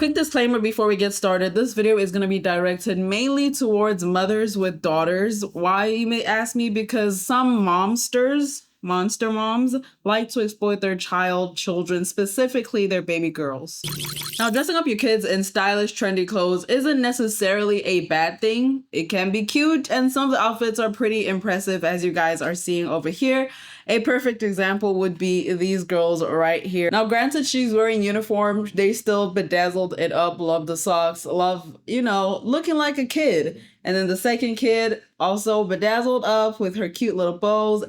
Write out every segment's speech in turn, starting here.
Quick disclaimer before we get started. This video is going to be directed mainly towards mothers with daughters. Why, you may ask me? Because some monster moms, like to exploit their children, specifically their baby girls. Now, dressing up your kids in stylish, trendy clothes isn't necessarily a bad thing. It can be cute, and some of the outfits are pretty impressive, as you guys are seeing over here. A perfect example would be these girls right here. Now, granted, she's wearing uniform. They still bedazzled it up, love the socks, love, looking like a kid. And then the second kid also bedazzled up with her cute little bows.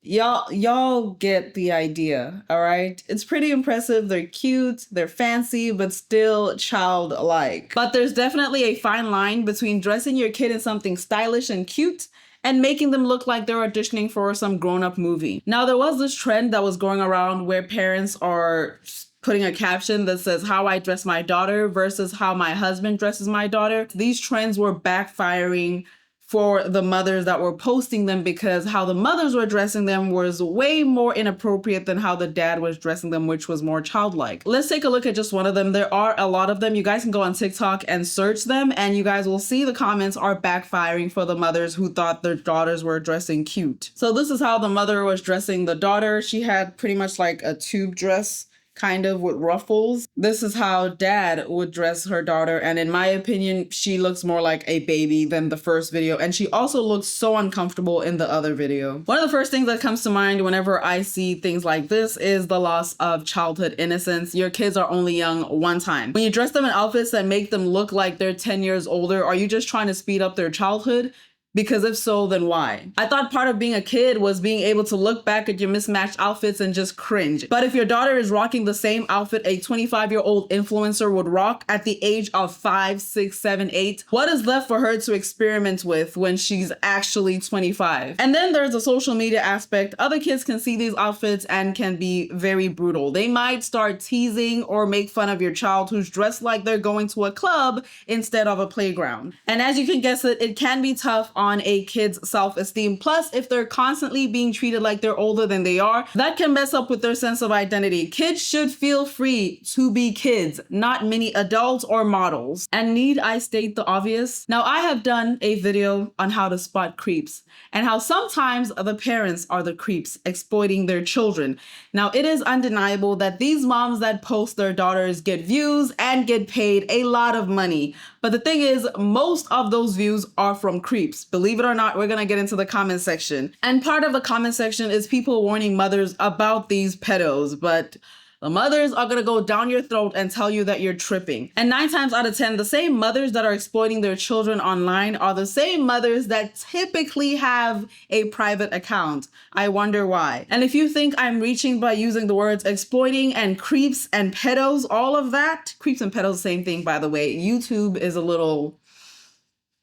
Y'all get the idea, all right? It's pretty impressive. They're cute, they're fancy, but still childlike. But there's definitely a fine line between dressing your kid in something stylish and cute and making them look like they're auditioning for some grown-up movie. Now, there was this trend that was going around where parents are putting a caption that says how I dress my daughter versus how my husband dresses my daughter. These trends were backfiring for the mothers that were posting them because how the mothers were dressing them was way more inappropriate than how the dad was dressing them, which was more childlike. Let's take a look at just one of them. There are a lot of them. You guys can go on TikTok and search them, and you guys will see the comments are backfiring for the mothers who thought their daughters were dressing cute. So this is how the mother was dressing the daughter. She had pretty much like a tube dress, kind of with ruffles. This is how dad would dress her daughter, and in my opinion, she looks more like a baby than the first video, and she also looks so uncomfortable in the other video. One of the first things that comes to mind whenever I see things like this is the loss of childhood innocence. Your kids are only young one time. When you dress them in outfits that make them look like they're 10 years older, are you just trying to speed up their childhood? Because if so, then why? I thought part of being a kid was being able to look back at your mismatched outfits and just cringe. But if your daughter is rocking the same outfit a 25-year-old influencer would rock at the age of 5, 6, 7, 8, what is left for her to experiment with when she's actually 25? And then there's the social media aspect. Other kids can see these outfits and can be very brutal. They might start teasing or make fun of your child who's dressed like they're going to a club instead of a playground. And as you can guess it can be tough on a kid's self-esteem. Plus, if they're constantly being treated like they're older than they are, that can mess up with their sense of identity. Kids should feel free to be kids, not mini adults or models. And need I state the obvious? Now, I have done a video on how to spot creeps and how sometimes the parents are the creeps exploiting their children. Now, it is undeniable that these moms that post their daughters get views and get paid a lot of money. But the thing is, most of those views are from creeps. Believe it or not, we're gonna get into the comment section. And part of the comment section is people warning mothers about these pedos, but the mothers are gonna go down your throat and tell you that you're tripping. And 9 times out of 10, the same mothers that are exploiting their children online are the same mothers that typically have a private account. I wonder why. And if you think I'm reaching by using the words exploiting and creeps and pedos, all of that, creeps and pedos, same thing, by the way. YouTube is a little,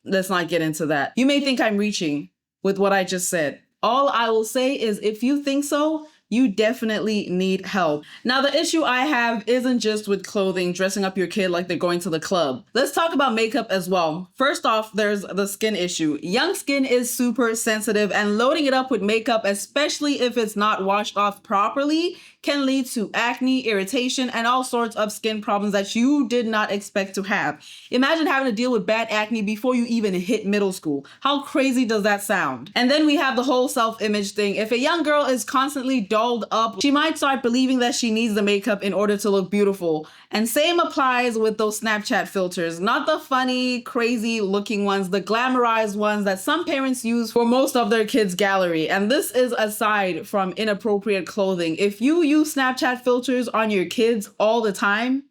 let's not get into that. You may think I'm reaching with what I just said. All I will say is if you think so, you definitely need help. Now, the issue I have isn't just with clothing, dressing up your kid like they're going to the club. Let's talk about makeup as well. First off, there's the skin issue. Young skin is super sensitive, and loading it up with makeup, especially if it's not washed off properly, can lead to acne, irritation, and all sorts of skin problems that you did not expect to have. Imagine having to deal with bad acne before you even hit middle school. How crazy does that sound? And then we have the whole self-image thing. If a young girl is constantly dolled up, she might start believing that she needs the makeup in order to look beautiful. And same applies with those Snapchat filters. Not the funny, crazy looking ones, the glamorized ones that some parents use for most of their kids' gallery. And this is aside from inappropriate clothing. If you use Snapchat filters on your kids all the time,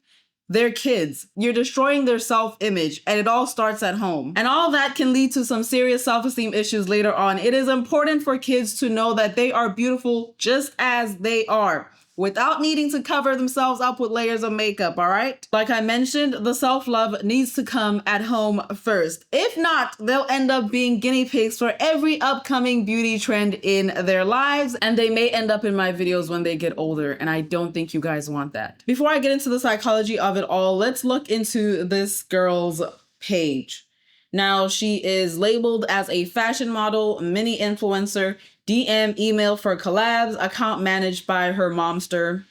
they're kids. You're destroying their self-image, and it all starts at home. And all that can lead to some serious self-esteem issues later on. It is important for kids to know that they are beautiful just as they are, without needing to cover themselves up with layers of makeup, all right? Like I mentioned, the self-love needs to come at home first. If not, they'll end up being guinea pigs for every upcoming beauty trend in their lives, and they may end up in my videos when they get older, and I don't think you guys want that. Before I get into the psychology of it all, let's look into this girl's page. Now, she is labeled as a fashion model, mini influencer, DM email for collabs, account managed by her momster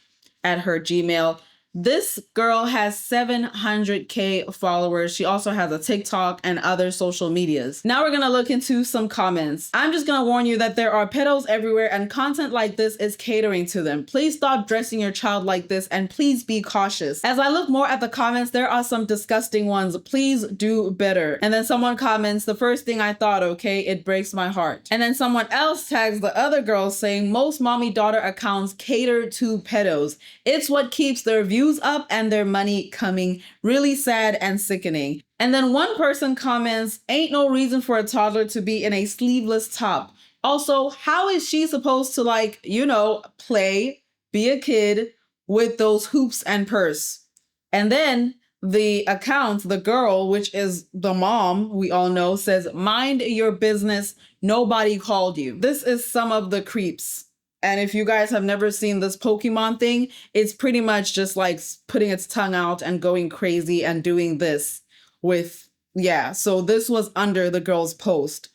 at her Gmail. This girl has 700K followers. She also has a TikTok and other social medias. Now we're gonna look into some comments. I'm just gonna warn you that there are pedos everywhere and content like this is catering to them. Please stop dressing your child like this and please be cautious. As I look more at the comments, there are some disgusting ones. Please do better. And then someone comments, the first thing I thought, okay, it breaks my heart. And then someone else tags the other girl saying, most mommy-daughter accounts cater to pedos. It's what keeps their views up and their money coming. Really sad and sickening. And then one person comments, ain't no reason for a toddler to be in a sleeveless top. Also, how is she supposed to, like, you know, play, be a kid with those hoops and purse? And then the account, the girl, which is the mom, we all know, says, mind your business. Nobody called you. This is some of the creeps. And if you guys have never seen this Pokemon thing, it's pretty much just like putting its tongue out and going crazy and doing this with, yeah. So this was under the girl's post.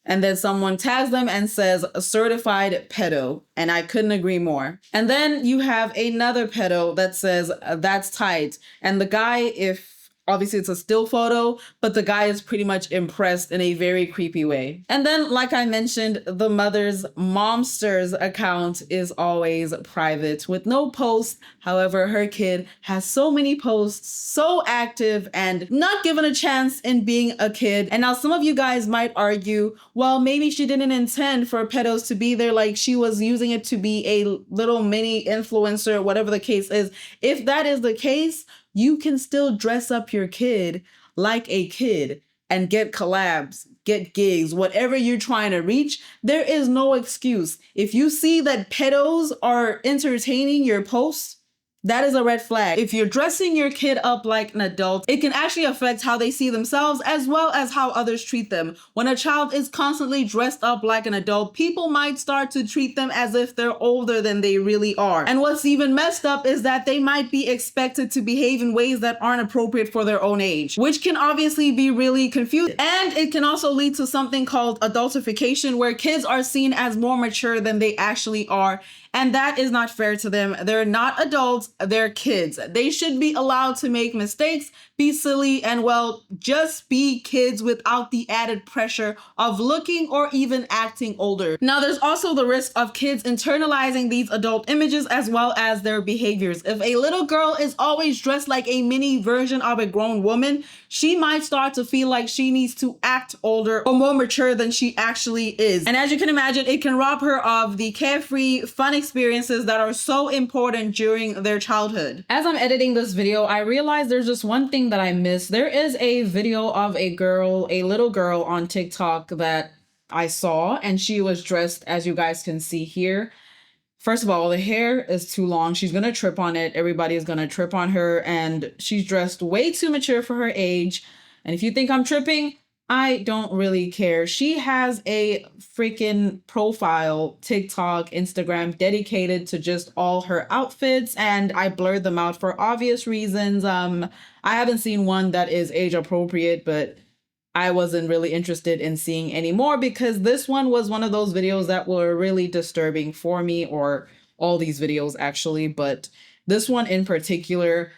And then someone tags them and says, a certified pedo. And I couldn't agree more. And then you have another pedo that says, that's tight. And the guy, if obviously it's a still photo, but the guy is pretty much impressed in a very creepy way. And then, like I mentioned, the mother's momsters account is always private with no posts. However, her kid has so many posts, so active and not given a chance in being a kid. And now some of you guys might argue, well, maybe she didn't intend for pedos to be there. Like she was using it to be a little mini influencer, whatever the case is. If that is the case, you can still dress up your kid like a kid and get collabs, get gigs, whatever you're trying to reach. There is no excuse. If you see that pedos are entertaining your posts, that is a red flag. If you're dressing your kid up like an adult, it can actually affect how they see themselves as well as how others treat them. When a child is constantly dressed up like an adult, people might start to treat them as if they're older than they really are. And what's even messed up is that they might be expected to behave in ways that aren't appropriate for their own age, which can obviously be really confusing. And it can also lead to something called adultification, where kids are seen as more mature than they actually are. And that is not fair to them. They're not adults, they're kids. They should be allowed to make mistakes, be silly, and well, just be kids without the added pressure of looking or even acting older. Now, there's also the risk of kids internalizing these adult images as well as their behaviors. If a little girl is always dressed like a mini version of a grown woman, she might start to feel like she needs to act older or more mature than she actually is. And as you can imagine, it can rob her of the carefree, fun experiences that are so important during their childhood. As I'm editing this video, I realized there's just one thing that I missed. There is a video of a little girl on TikTok that I saw, and she was dressed, as you guys can see here. First of all, the hair is too long. She's gonna trip on it. Everybody is gonna trip on her, and she's dressed way too mature for her age. And if you think I'm tripping, I don't really care. She has a freaking profile, TikTok, Instagram, dedicated to just all her outfits, and I blurred them out for obvious reasons. I haven't seen one that is age appropriate, but I wasn't really interested in seeing any more because this one was one of those videos that were really disturbing for me, or all these videos actually, but this one in particular,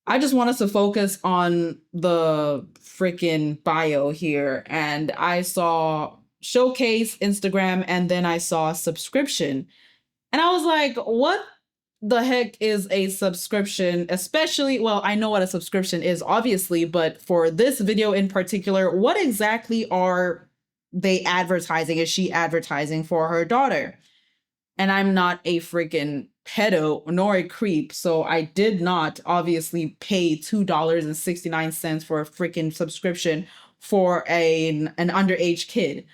I just want us to focus on the freaking bio here. And I saw showcase, Instagram, and then I saw subscription. And I was like, what the heck is a subscription? Especially, well, I know what a subscription is, obviously, but for this video in particular, what exactly are they advertising? Is she advertising for her daughter? And I'm not a freaking pedo nor a creep, so I did not obviously pay $2.69 for a freaking subscription for an underage kid.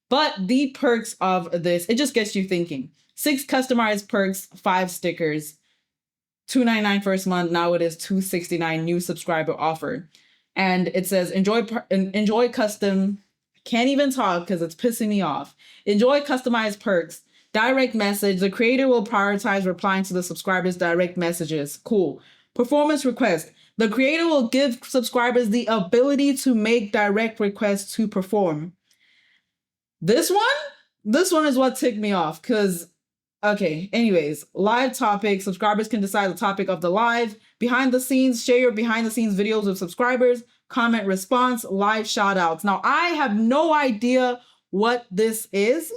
But the perks of this, it just gets you thinking. 6 customized perks, 5 stickers, $2.99 first month. Now it is $2.69 new subscriber offer. And it says, enjoy custom, can't even talk because it's pissing me off. Enjoy customized perks. Direct message. The creator will prioritize replying to the subscribers' direct messages. Cool. Performance request. The creator will give subscribers the ability to make direct requests to perform. This one is what ticked me off, because Okay, anyways, live topic. Subscribers can decide the topic of the live. Behind the scenes, share your behind the scenes videos with subscribers. Comment response, live shout outs. Now, I have no idea what this is,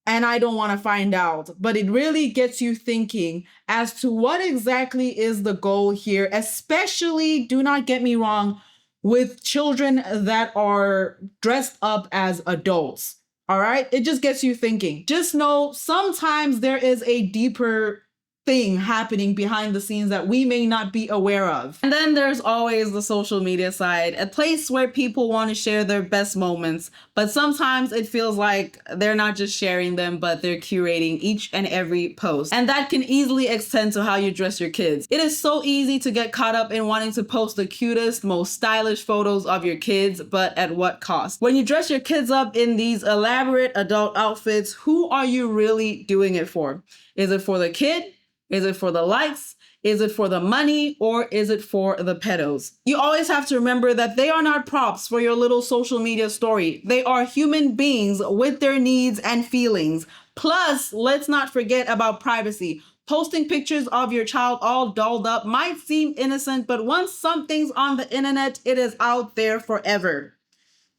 and I don't want to find out, but it really gets you thinking as to what exactly is the goal here, especially, do not get me wrong, with children that are dressed up as adults. All right. It just gets you thinking. Just know sometimes there is a deeper thing happening behind the scenes that we may not be aware of. And then there's always the social media side, a place where people want to share their best moments, but sometimes it feels like they're not just sharing them, but they're curating each and every post. And that can easily extend to how you dress your kids. It is so easy to get caught up in wanting to post the cutest, most stylish photos of your kids, but at what cost? When you dress your kids up in these elaborate adult outfits, who are you really doing it for? Is it for the kid? Is it for the likes? Is it for the money? Or is it for the pedos? You always have to remember that they are not props for your little social media story. They are human beings with their needs and feelings. Plus, let's not forget about privacy. Posting pictures of your child all dolled up might seem innocent, but once something's on the internet, it is out there forever.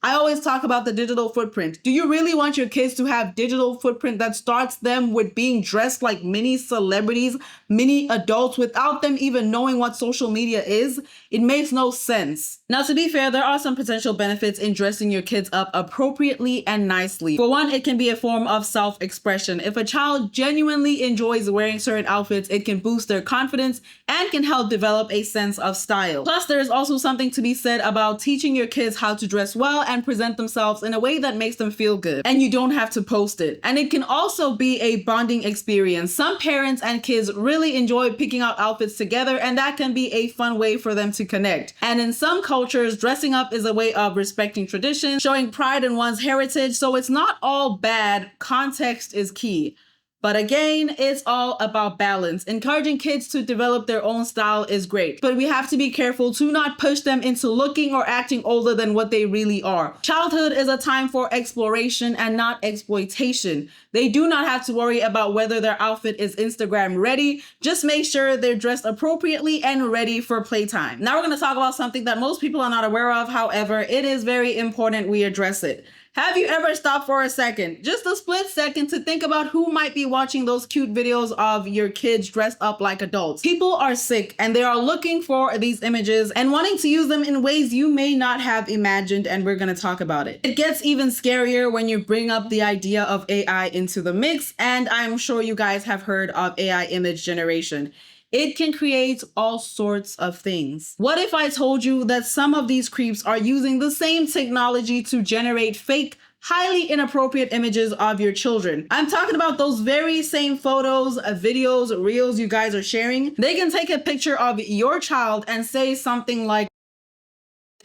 I always talk about the digital footprint. Do you really want your kids to have digital footprint that starts them with being dressed like mini celebrities, mini adults without them even knowing what social media is? It makes no sense. Now, to be fair, there are some potential benefits in dressing your kids up appropriately and nicely. For one, it can be a form of self-expression. If a child genuinely enjoys wearing certain outfits, it can boost their confidence and can help develop a sense of style. Plus, there is also something to be said about teaching your kids how to dress well and present themselves in a way that makes them feel good. And you don't have to post it. And it can also be a bonding experience. Some parents and kids really enjoy picking out outfits together, and that can be a fun way for them to connect. And in some cultures, dressing up is a way of respecting tradition, showing pride in one's heritage. So it's not all bad. Context is key. But again, it's all about balance. Encouraging kids to develop their own style is great, but we have to be careful to not push them into looking or acting older than what they really are. Childhood is a time for exploration and not exploitation. They do not have to worry about whether their outfit is Instagram ready. Just make sure they're dressed appropriately and ready for playtime. Now we're going to talk about something that most people are not aware of. However, it is very important we address it. Have you ever stopped for a second, just a split second, to think about who might be watching those cute videos of your kids dressed up like adults? People are sick and they are looking for these images and wanting to use them in ways you may not have imagined, and we're going to talk about it. It gets even scarier when you bring up the idea of AI into the mix, and I'm sure you guys have heard of AI image generation. It can create all sorts of things. What if I told you that some of these creeps are using the same technology to generate fake, highly inappropriate images of your children? I'm talking about those very same photos, videos, reels you guys are sharing. They can take a picture of your child and say something like,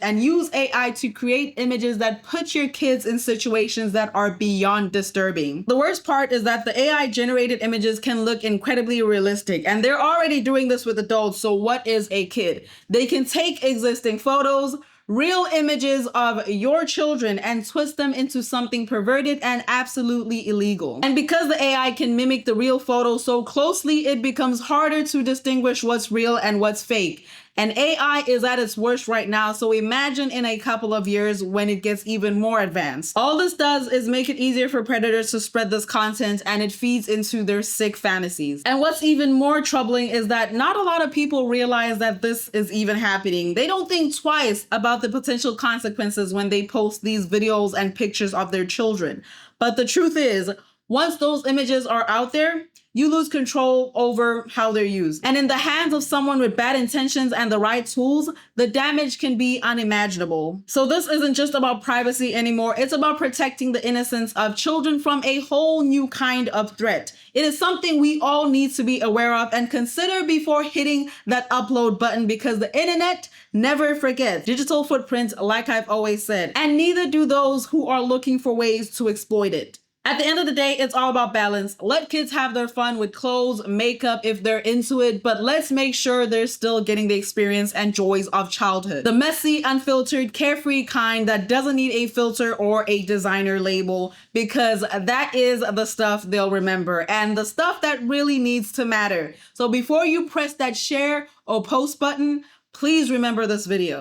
and use AI to create images that put your kids in situations that are beyond disturbing. The worst part is that the AI generated images can look incredibly realistic, and they're already doing this with adults, so what is a kid? They can take existing photos, real images of your children, and twist them into something perverted and absolutely illegal. And because the AI can mimic the real photo so closely, it becomes harder to distinguish what's real and what's fake. And AI is at its worst right now, so imagine in a couple of years when it gets even more advanced. All this does is make it easier for predators to spread this content, and it feeds into their sick fantasies. And what's even more troubling is that not a lot of people realize that this is even happening. They don't think twice about the potential consequences when they post these videos and pictures of their children. But the truth is, once those images are out there, you lose control over how they're used. And in the hands of someone with bad intentions and the right tools, the damage can be unimaginable. So this isn't just about privacy anymore. It's about protecting the innocence of children from a whole new kind of threat. It is something we all need to be aware of and consider before hitting that upload button, because the internet never forgets digital footprints, like I've always said, and neither do those who are looking for ways to exploit it. At the end of the day, it's all about balance. Let kids have their fun with clothes, makeup if they're into it, but let's make sure they're still getting the experience and joys of childhood. The messy, unfiltered, carefree kind that doesn't need a filter or a designer label, because that is the stuff they'll remember and the stuff that really needs to matter. So before you press that share or post button, please remember this video.